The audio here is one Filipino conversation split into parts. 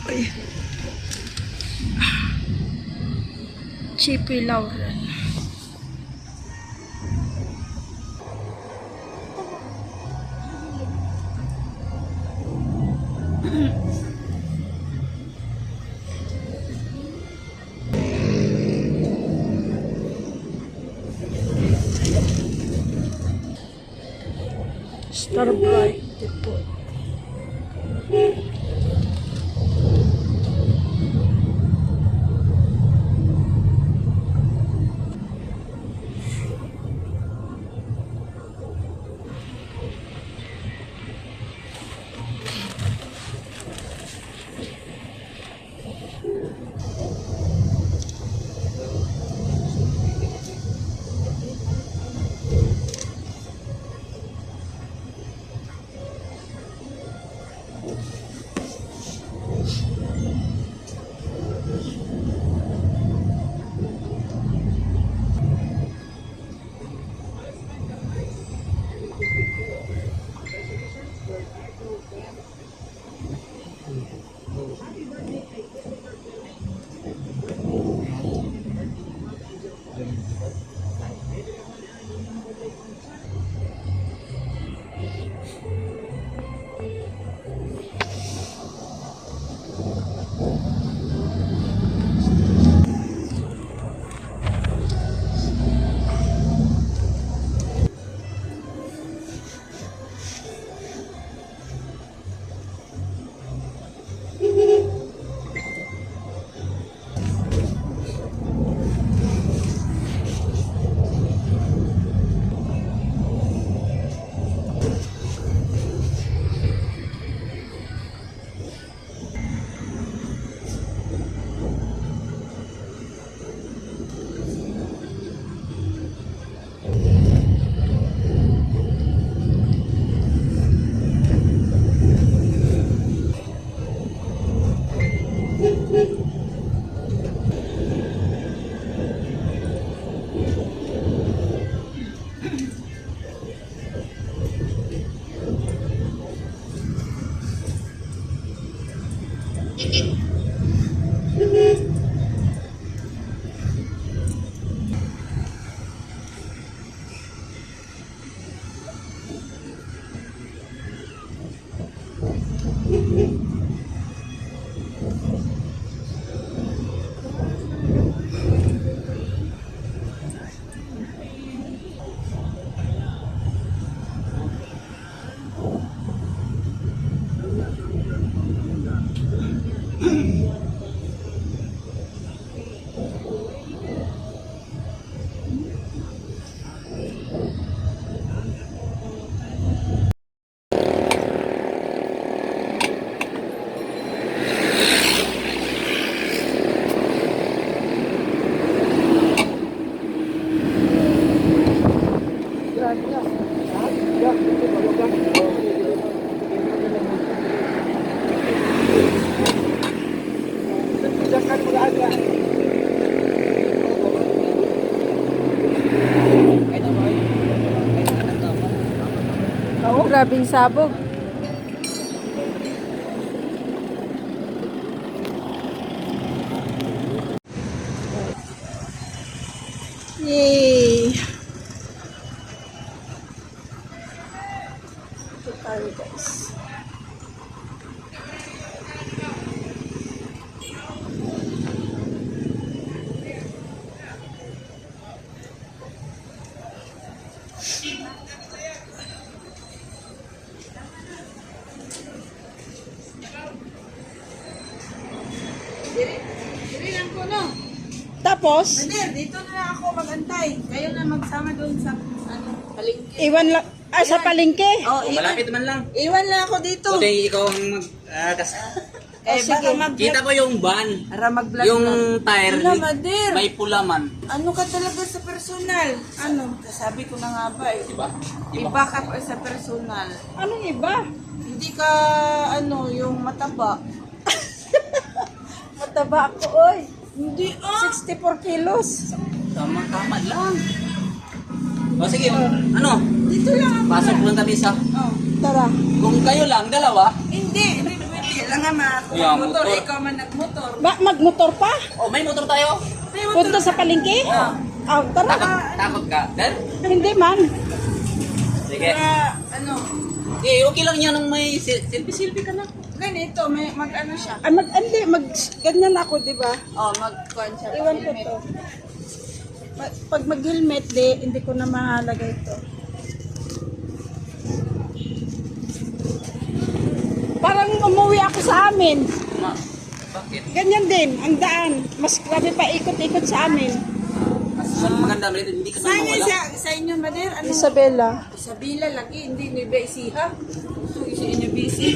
Ay. Chippy Lauren. Starbright Depot. Grabing sabog. Yay! Ito tayo guys. Diri lang ko, no? Tapos, Mander, dito na lang ako magantay. Kayo na magsama doon sa palengke. iwan lang, sa palengke. Oh, Malapit man lang. iwan lang ako dito. Kundi ikaw ang Baka mag kita ko yung van. para mag-vlog Yung lang. tire, Ano, Mander? may pula man. Ano ka talaga sa personal? Ano? Sabi ko na nga ba eh. Diba? Iba ka pa sa personal. Anong iba? Hindi ka, yung mataba. Mataba ako, oy. Hindi 64 kilos. Tama-tama lang. O sige, ano? Dito lang ako. Pasok lang kami sa... Oh. Tara. Kung kayo lang, dalawa, Hindi pwede lang. nga Yeah, motor, motor. ikaw man nagmotor. Magmotor pa? Oh, may motor tayo. May motor. Punta sa palengke? Oh, tara. Takot ka? Dad? Hindi man. Sige. Ano, Eh, okay lang yan nung may selfie-selfie ka na. ganito, may mag-ano siya. Ay, ganyan ako, di ba? Oh, mag-con siya. Iwan ko to. Pag mag-helmet, hindi ko na mahalagay ito. Parang umuwi ako sa amin. Ma, bakit? Ganyan din, ang daan. Mas grabe pa ikot-ikot sa amin. Mas maganda ba rin, hindi ka na Saan mawala. yan sa inyo, Mader? Ano? Isabela. Isabela, lagi, hindi ni Besiha. Ito, isa inyo busy.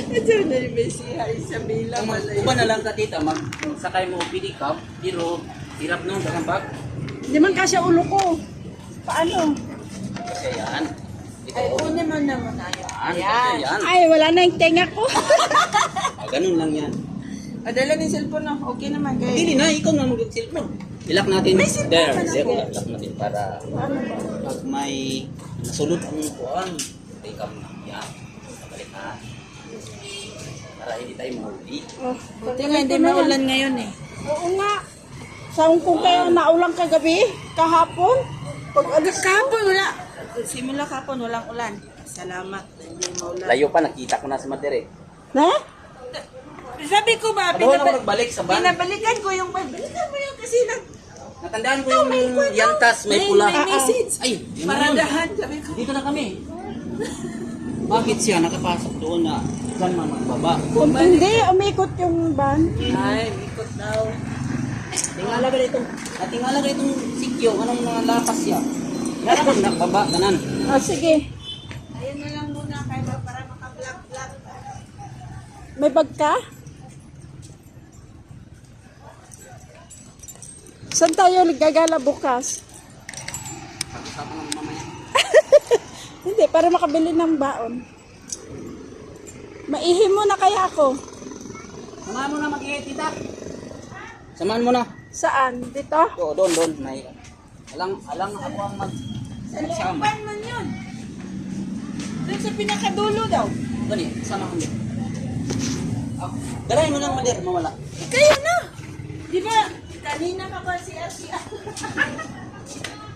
Ito na ni Besiha, Isabela. Kuba na lang ka tita, magsakay mo pili ka, pero hirap nung kakambag. Di man kasi ulo ko. Paano? Kasi yan. Ay, Ito, una mo naman na yan. yan. Kasi yan. Ay, wala na yung tenga ko. Ganun lang yan. Adala ng cellphone na, okay naman. Kaya, Hindi na, ikaw na mag-cellphone. Ilak natin. May cellphone There, ka na. there. Ilak natin para pag may nasulot ang kuhan, take up na. Yan. Kabalik ha. Para hindi tayo mahuli. Oh, buti nga, hindi maulan ngayon eh. oo nga. Saan kung kayo naulang kagabi, kahapon, pag alis ka. Kahapon, wala. Simula kahapon, walang ulan. Salamat, hindi maulan. Layo pa, nakita ko na si Mater eh. Na? Sabi ko ba, Ano na nagbalik sa van? pinabalikan ko yung balikan mo yung kasi Natandaan ko yung yantas, may pula. may message. Ay, yun na yun. Paradahan, sabi ko. Dito na kami. Bakit siya nakapasok doon na dyan man magbaba? Kung hindi, umikot yung van. Ay, ikot daw. Tingala ka dito. Tingala ka ditong sikyo. Anong mga lapas siya? Yan naman nakbaba, kanan. Ah, sige. Ayun na lang muna kaya para maka-vlog-vlog. May bag ka? Saan tayo gagala bukas? Pag-usapan ng mamaya. Hindi, para makabili ng baon. Maihim mo na kaya ako. Samahan mo na mag-iit, tita. Samahan mo na. Saan? Dito? Oo, doon. May... Alang ako ang mag... Sama. Pan man yun. Doon sa pinakadulo daw. Gani, sama kami. Dalayan mo lang, Mader, mawala. Kaya na. Di ba, kanina ka ba si Asia?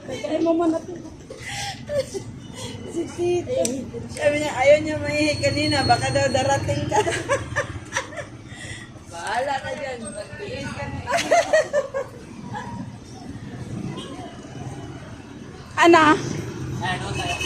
Kaya mo man natin. Si Tito. Sabi niya, ayaw niya mahihi kanina. Baka daw darating ka. Bahala ka dyan. Magtiis ka na. Ana? Ay, doon tayo.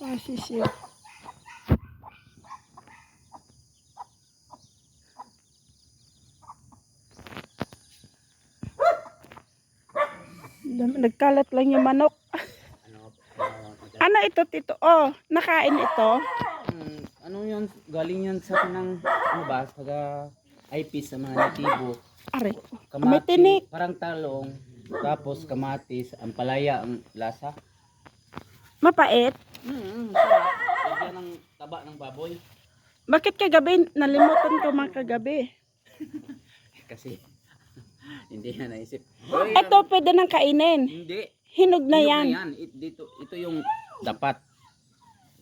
Ah, sisiyo. Nagkalat lang yung manok. Ano ito, Tito? Oh, nakain ito. Ano yun? Galing yan sa pinang... Ano ba? Taga IP sa mga natibo. Are, may tinik. Parang talong. Tapos kamatis. Ang palaya ang lasa. Mapait. Sarap. Lagyan ng taba ng baboy. Bakit kagabi? Nalimutan ko mga kagabi. Kasi hindi na naisip. Ito, pwede nang kainin. Hindi. Hinog na Hinog yan. Ito yung dapat.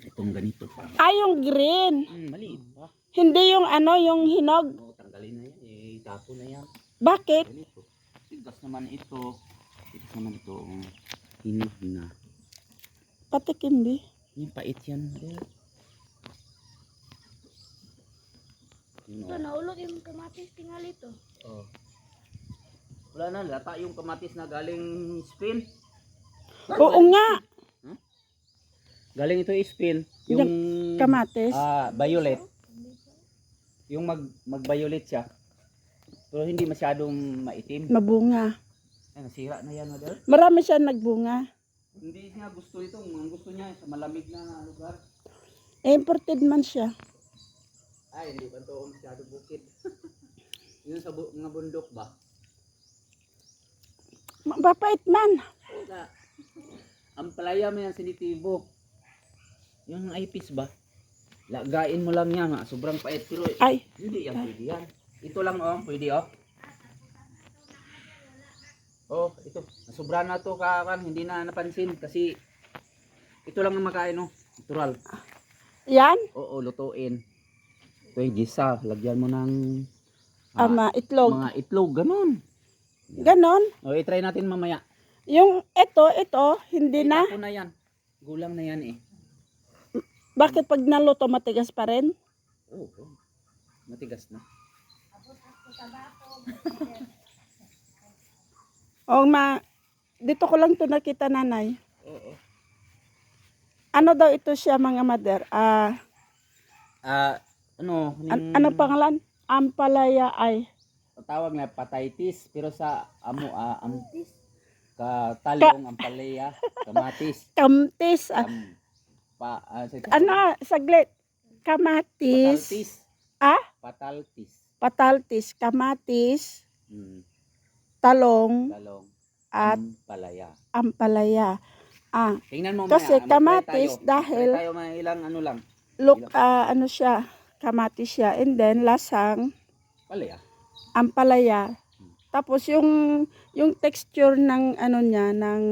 Itong ganito pa. Ah, yung green. Maliit pa. Hindi yung ano, yung hinog. Oo, tanggalin na yan. Itapo na yan. Bakit? Ganito. Tigas naman ito. Tigas naman ito. Hinog na. Patikim, di. Yung pait yan. Ito, naulog yung kamatis tingal ito. Oh. Wala na, lata yung kamatis na galing Spain. Oo nga. Galing ito Spain. Yung Kamatis. violet. Yung mag-violet siya. Pero hindi masyadong maitim. Mabunga. Ay, nasira na yan, Mother. Marami siya nagbunga. Hindi niya gusto ito. Ang gusto niya sa malamig na lugar. Imported man siya. Ay, hindi ba ito masyado bukid? Yun sa mga bundok ba? Mapait man. Sa ang palaya mo yan sinitibo. Yung ipis ba? Lagain mo lang yan ha. Sobrang pait. Pero Ay, hindi yan pwede yan. Ito lang oh. Pwede oh. Oh, ito. Sobra na to kakan. Hindi na napansin. Kasi ito lang ang makain oh. Natural. yan. Oo, lutuin. Ito yung gisa. Lagyan mo ng Itlog. mga itlog. Ganon. Ganon. O, i-try natin mamaya. Yung ito, hindi na. Tapo na yan. Gulang na yan eh. Bakit pag naluto matigas pa rin? Oo. Matigas na. Dito ko lang to nakita, nanay. Oo. Ano daw ito siya, mga mother? Yung Ano pangalan? Ampalaya ay. tawag na pataitis pero sa talong ang palaya, kamatis, Kamtis. Saglit. Kamatis. pataltis, Pataltis. Kamatis. talong, At palaya. ampalaya. Tingnan mo Kasi maya, kamatis mag-try dahil- tayo mga ilang ano lang, Ano siya? Kamatis siya. And then, lasang palaya. ampalaya. Tapos yung texture ng ano niya, ng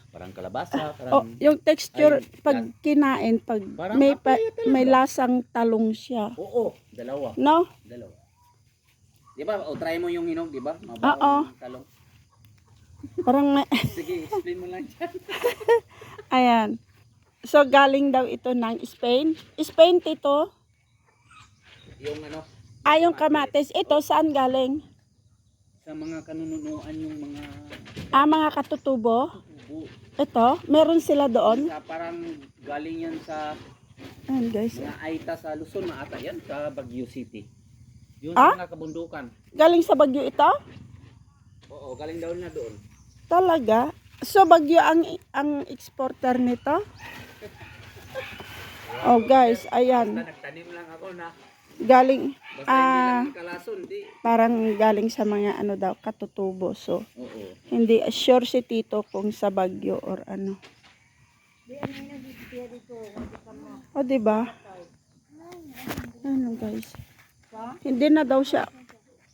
Parang kalabasa, parang yung texture Ay, pag kinain, pag Parang may ampalaya talaga. may lasang talong siya. oo, dalawa. No? Di ba? O try mo yung hinog, di ba? Oo. Mabaong talong. Parang may Sige, explain mo lang dyan. ayan. So galing daw ito ng Spain. Spain tito. Yung ano, Yung kamatis. Ito saan galing? sa mga kanunuan yung mga Mga katutubo. ubo. Ito, meron sila doon. Sa parang galing yan sa Ayan guys. mga Aita sa Luzon, maata yan sa Baguio City. Yun Ah? sa mga kabundukan. Galing sa Baguio ito? Oo, galing daw na doon. Talaga? So Baguio ang exporter nito? Oh guys, ayan. Nagtanim lang ako na Galing basta hindi lang kalason, di. parang galing sa mga ano daw katutubo. So Oo. hindi sure si Tito kung sa Baguio or ano. O di ba? Ano guys? Hindi na daw siya.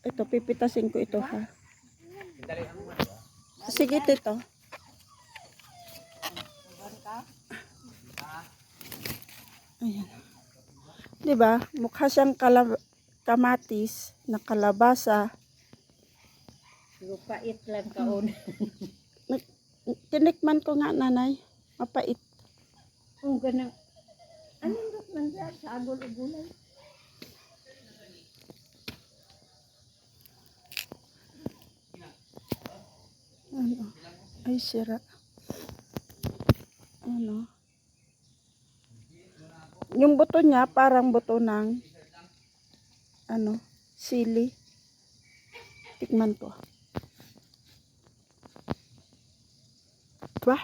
Ito pipitasin ko ito ha. Sige Tito. Ayan. Di ba? Mukha siyang kamatis na kalabasa. Pait lang kaon. Tinikman ko nga, nanay. Mapait. Ang ganang. Anong man siya sa agol o gulay? Ano? Ay, sira. Ano? Yung buto niya, parang buto ng ano, sili. Tikman ko. Diba?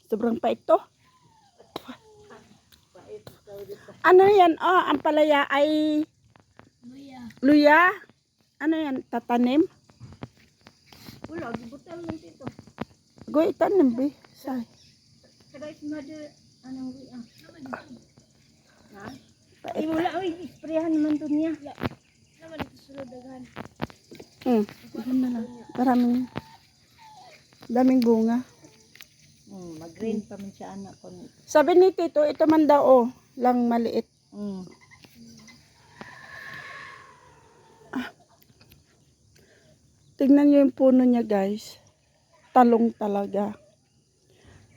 Sobrang pait to. Ano yan? Ang palaya ay luya. Ano yan? Tatanim? Wala, gibutal lang dito. Go itanim, be. Say. Kada mother, anong luya? Pait. Wala, isprehan naman to niya. Naman ito sulod daghan. Diyan na lang. Daming bunga. Mag-green pa man siya anak ko. Sabi ni Tito, ito man daw, lang maliit. Tingnan niyo yung puno niya, guys. Talong talaga.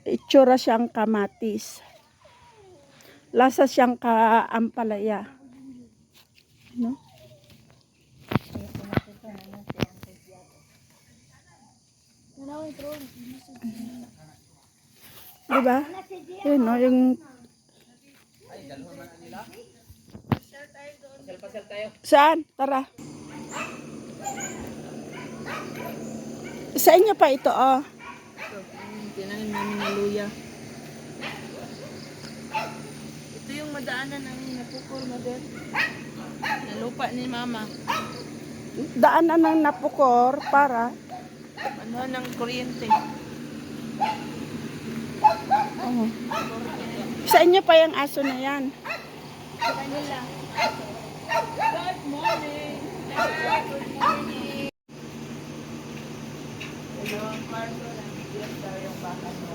Itsura siyang kamatis. Lasa siyang kaampalaya. No? Nanawin pero Diba? Yun, no? Yung Pasal tayo. saan? Tara. Sa inyo pa ito, Tinanim namin na luya. Ito yung madaanan ng napukol, Mother. Na lupa ni Mama. Daanan ng napukor para Ano ng kuryente. oh. Sa inyo pa yung aso na yan. Kanila. Good morning! Good morning! Hello, Marco. Nandiyan daw yung baka mo.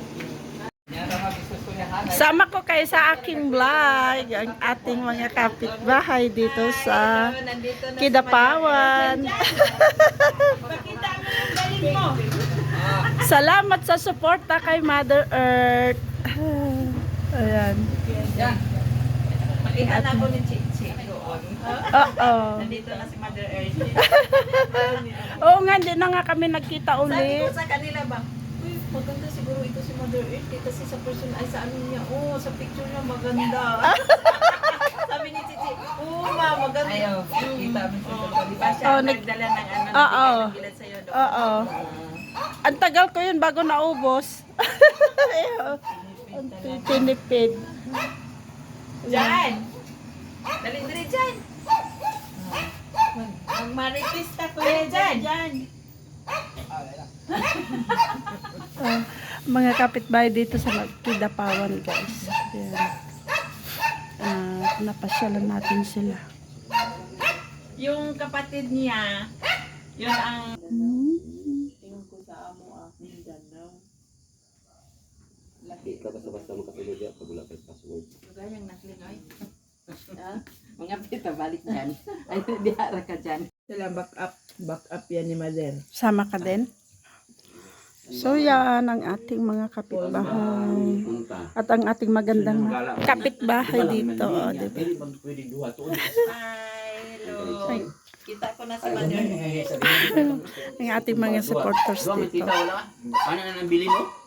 Sama ko kayo sa aking vlog, ang ating mga kapitbahay dito sa Nandito na Kidapawan. Pakita mo yung galing mo. Salamat sa suporta kay Mother Earth. Ayan. Makita na ako ni Chichi doon. Oo. Nandito na si Mother Earth. Oo nga, hindi na nga kami nagkita Sabi ko ulit. sa kanila ba, uy, maganda siguro ito si Mother Earth. Kasi sa person, ay sa ano niya, oh, sa picture niya maganda. Sabi ni Chichi, oh, ma, maganda. Ayaw, kita mo siya. Di ba siya Oh, nagdala ng ano, Oo. ng bilad sa'yo doon. Oo. Ang tagal ko yun bago naubos. Ang tinipid. Diyan! Dali, dali, dyan! Magmaritista ko yan dyan! Mga kapitbahay dito sa Kidapawan, guys. Ayan. Napasyalan natin sila. Yung kapatid niya, yun ang... Tingin ko sa amo aking Dandaw. Di ka basta-basta makasulod yan pag wala kang password. Gayang naklingay. Ha? Mga pita, balik dyan. Ay, di harap ka dyan. Sila back up yan ni Mother. Sama ka din? So yan ang ating mga kapitbahay. At ang ating magandang kapitbahay dito. Oh, diba? Pwede bang pwede duha to? Hi, hello. Kita ko na si Mother. Ang ating mga supporters Duha, may dito. tita wala ka? Ano na nang bili mo?